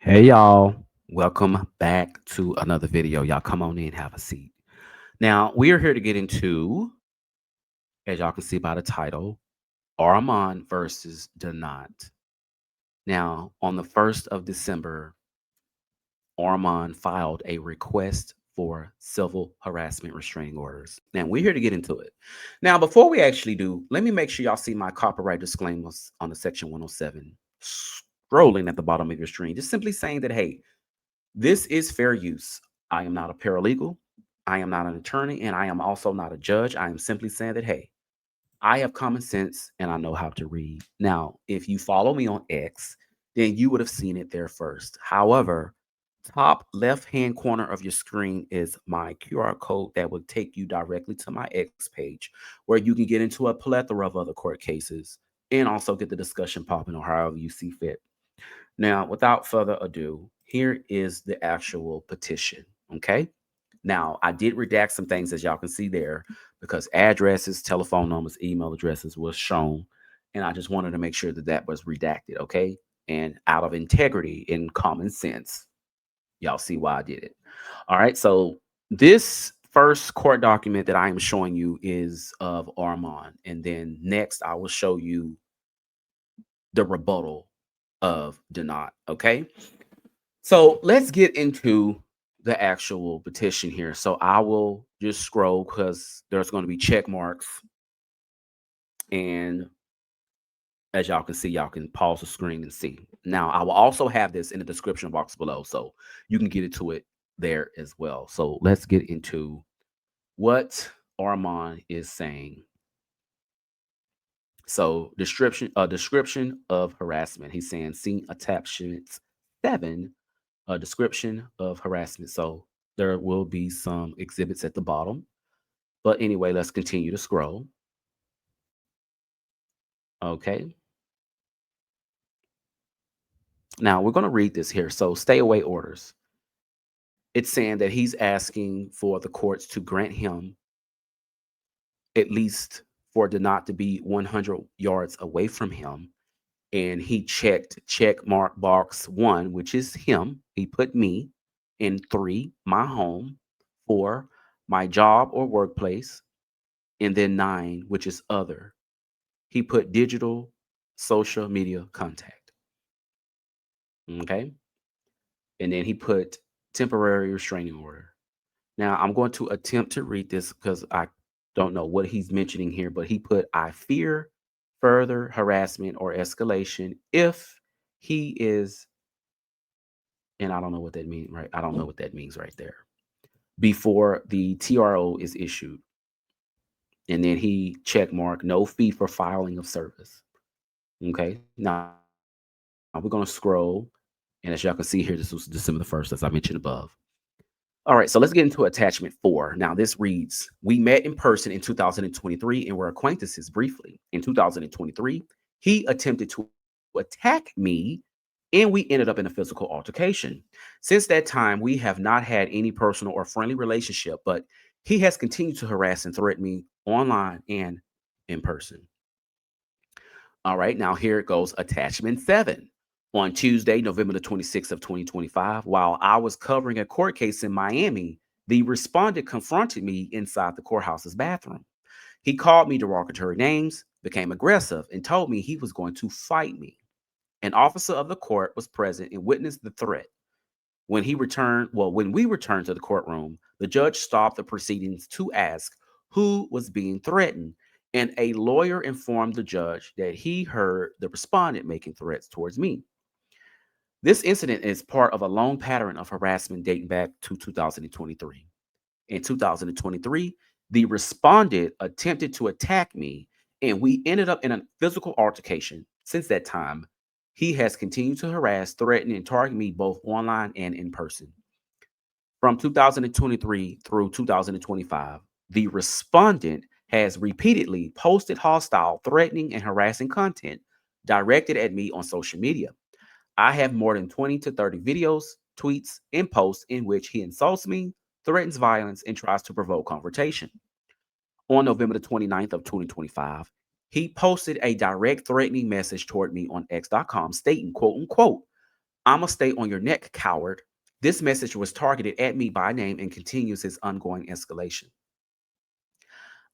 Hey y'all, welcome back to another video. Y'all come on in, have a seat. Now, we are here to get into, as y'all can see by the title, Armon versus Donat. Now, on the 1st of December, Armon filed a request for civil harassment restraining orders. Now, we're here to get into it. Now, before we actually do, let me make sure y'all see my copyright disclaimers on the section 107 scrolling at the bottom of your screen, just simply saying that, hey, this is fair use. I am not a paralegal. I am not an attorney, and I am also not a judge. I am simply saying that, hey, I have common sense and I know how to read. Now, if you follow me on X, then you would have seen it there first. However, top left hand corner of your screen is my QR code that will take you directly to my X page where you can get into a plethora of other court cases and also get the discussion popping or however you see fit. Now, without further ado, here is the actual petition. Okay. Now, I did redact some things as y'all can see there because addresses, telephone numbers, email addresses was shown. And I just wanted to make sure that that was redacted. Okay. And out of integrity and common sense, y'all see why I did it. All right. So, this first court document that I am showing you is of Armon. And then next, I will show you the rebuttal of Denot. Okay. So let's get into the actual petition here. So I will just scroll because there's going to be check marks. And as y'all can see, y'all can pause the screen and see. Now, I will also have this in the description box below. So you can get into it there as well. So let's get into what Armon is saying. So description of harassment. He's saying see attachments 7, a description of harassment. So there will be some exhibits at the bottom. But anyway, let's continue to scroll. Okay. Now we're going to read this here. So stay away orders. It's saying that he's asking for the courts to grant him at least for the not to be 100 yards away from him. And he checked check mark box 1, which is him. He put me in 3, my home, 4, my job or workplace, and then 9, which is other. He put digital social media contact. Okay. And then he put temporary restraining order. Now I'm going to attempt to read this because I don't know what he's mentioning here, but he put, I fear further harassment or escalation if he is, and I don't know what that means, right? I don't know what that means right there. Before the TRO is issued. And then he check mark no fee for filing of service. Okay. Now we're going to scroll. And as y'all can see here, this was December the 1st, as I mentioned above. All right, so let's get into attachment 4. Now, this reads, we met in person in 2023 and were acquaintances briefly. In 2023, he attempted to attack me and we ended up in a physical altercation. Since that time, we have not had any personal or friendly relationship, but he has continued to harass and threaten me online and in person. All right, now here it goes. Attachment 7. On Tuesday, November the 26th of 2025, while I was covering a court case in Miami, the respondent confronted me inside the courthouse's bathroom. He called me derogatory names, became aggressive, and told me he was going to fight me. An officer of the court was present and witnessed the threat. When we returned to the courtroom, the judge stopped the proceedings to ask who was being threatened, and a lawyer informed the judge that he heard the respondent making threats towards me. This incident is part of a long pattern of harassment dating back to 2023. In 2023, the respondent attempted to attack me, and we ended up in a physical altercation. Since that time, he has continued to harass, threaten, and target me both online and in person. From 2023 through 2025, the respondent has repeatedly posted hostile, threatening, and harassing content directed at me on social media. I have more than 20 to 30 videos, tweets, and posts in which he insults me, threatens violence, and tries to provoke confrontation. On November the 29th of 2025, he posted a direct threatening message toward me on x.com stating, quote unquote, I'ma stay on your neck, coward. This message was targeted at me by name and continues his ongoing escalation.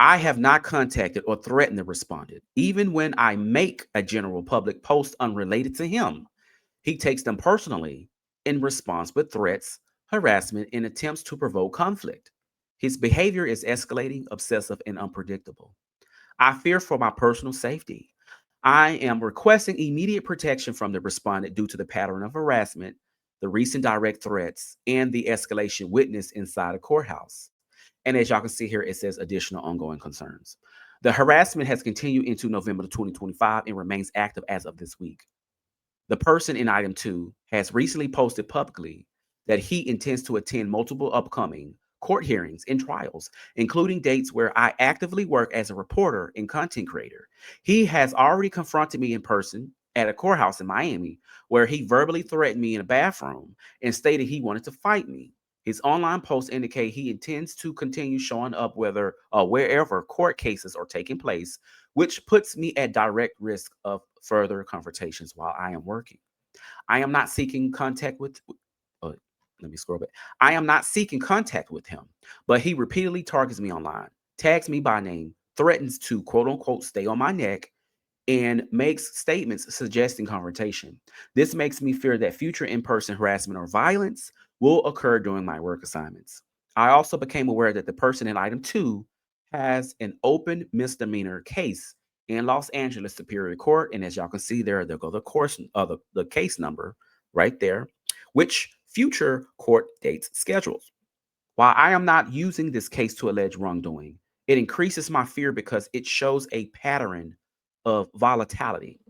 I have not contacted or threatened the respondent. Even when I make a general public post unrelated to him, he takes them personally in response with threats, harassment, and attempts to provoke conflict. His behavior is escalating, obsessive, and unpredictable. I fear for my personal safety. I am requesting immediate protection from the respondent due to the pattern of harassment, the recent direct threats, and the escalation witnessed inside a courthouse. And as y'all can see here, it says additional ongoing concerns. The harassment has continued into November 2025 and remains active as of this week. The person in item 2 has recently posted publicly that he intends to attend multiple upcoming court hearings and trials, including dates where I actively work as a reporter and content creator. He has already confronted me in person at a courthouse in Miami, where he verbally threatened me in a bathroom and stated he wanted to fight me. His online posts indicate he intends to continue showing up wherever court cases are taking place, which puts me at direct risk of further confrontations while I am working. I am not seeking contact with uh, let me scroll back. I am not seeking contact with him, but he repeatedly targets me online, tags me by name, threatens to quote unquote stay on my neck, and makes statements suggesting confrontation. This makes me fear that future in person harassment or violence will occur during my work assignments. I also became aware that the person in item 2 has an open misdemeanor case in Los Angeles Superior Court. And as y'all can see there go the course the case number right there, which future court dates schedules. While I am not using this case to allege wrongdoing, it increases my fear because it shows a pattern of volatility.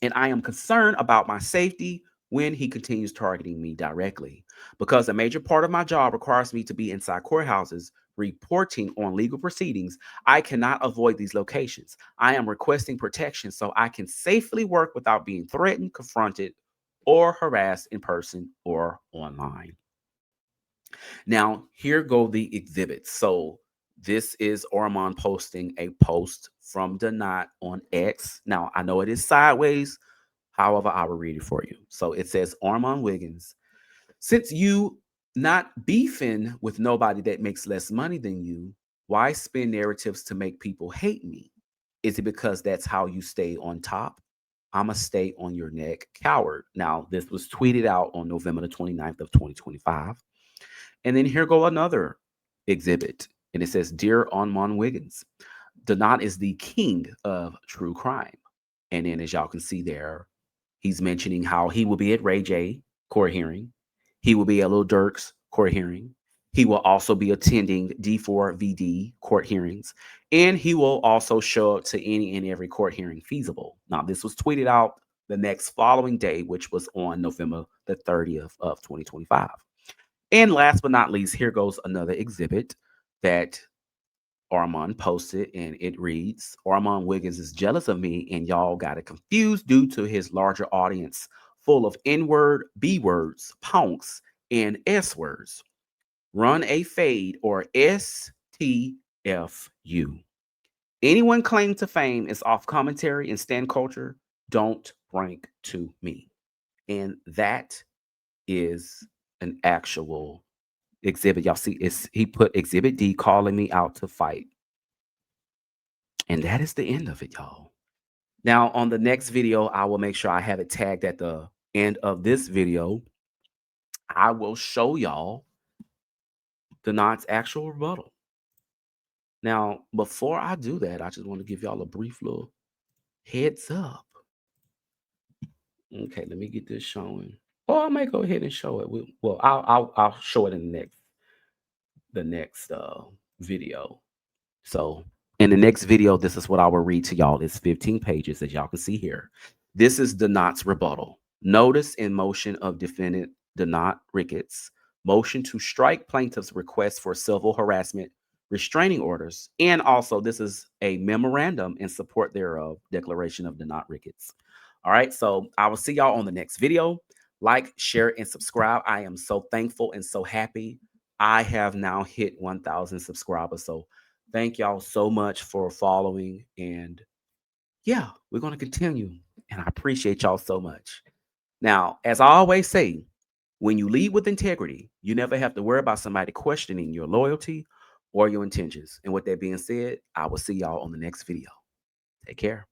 And I am concerned about my safety when he continues targeting me directly. Because a major part of my job requires me to be inside courthouses reporting on legal proceedings, I cannot avoid these locations. I am requesting protection so I can safely work without being threatened, confronted, or harassed in person or online. Now, here go the exhibits. So this is Armon posting a post from Donat on X. Now, I know it is sideways. However, I will read it for you. So it says, Armon Wiggins, since you not beefing with nobody that makes less money than you, why spin narratives to make people hate me? Is it because that's how you stay on top? I'ma stay on your neck, coward. Now, this was tweeted out on November the 29th of 2025. And then here go another exhibit. And it says, Dear Armon Wiggins, Donat is the king of true crime. And then as y'all can see there, he's mentioning how he will be at Ray J court hearing. He will be at Lil Durk's court hearing. He will also be attending D4VD court hearings. And he will also show up to any and every court hearing feasible. Now, this was tweeted out the next following day, which was on November the 30th of 2025. And last but not least, here goes another exhibit that Armon posted, and it reads, Armon Wiggins is jealous of me, and y'all got it confused due to his larger audience full of N-word, B-words, punks, and S-words. Run a fade or STFU. Anyone claiming to fame is off commentary and stand culture. Don't rank to me. And that is an actual exhibit. Y'all see, he put exhibit D calling me out to fight. And that is the end of it, y'all. Now, on the next video, I will make sure I have it tagged at the end of this video. I will show y'all Donat's actual rebuttal. Now, before I do that, I just want to give y'all a brief little heads up. Okay, let me get this showing. Or I might go ahead and show it. Well, I'll show it in the next video. So in the next video, this is what I will read to y'all. It's 15 pages, as y'all can see here. This is Donat's rebuttal. Notice in motion of defendant Donat Ricketts, motion to strike plaintiff's request for civil harassment restraining orders. And also, this is a memorandum in support thereof, declaration of Donat Ricketts. All right, so I will see y'all on the next video. Like, share, and subscribe. I am so thankful and so happy. I have now hit 1,000 subscribers. So thank y'all so much for following. And yeah, we're going to continue. And I appreciate y'all so much. Now, as I always say, when you lead with integrity, you never have to worry about somebody questioning your loyalty or your intentions. And with that being said, I will see y'all on the next video. Take care.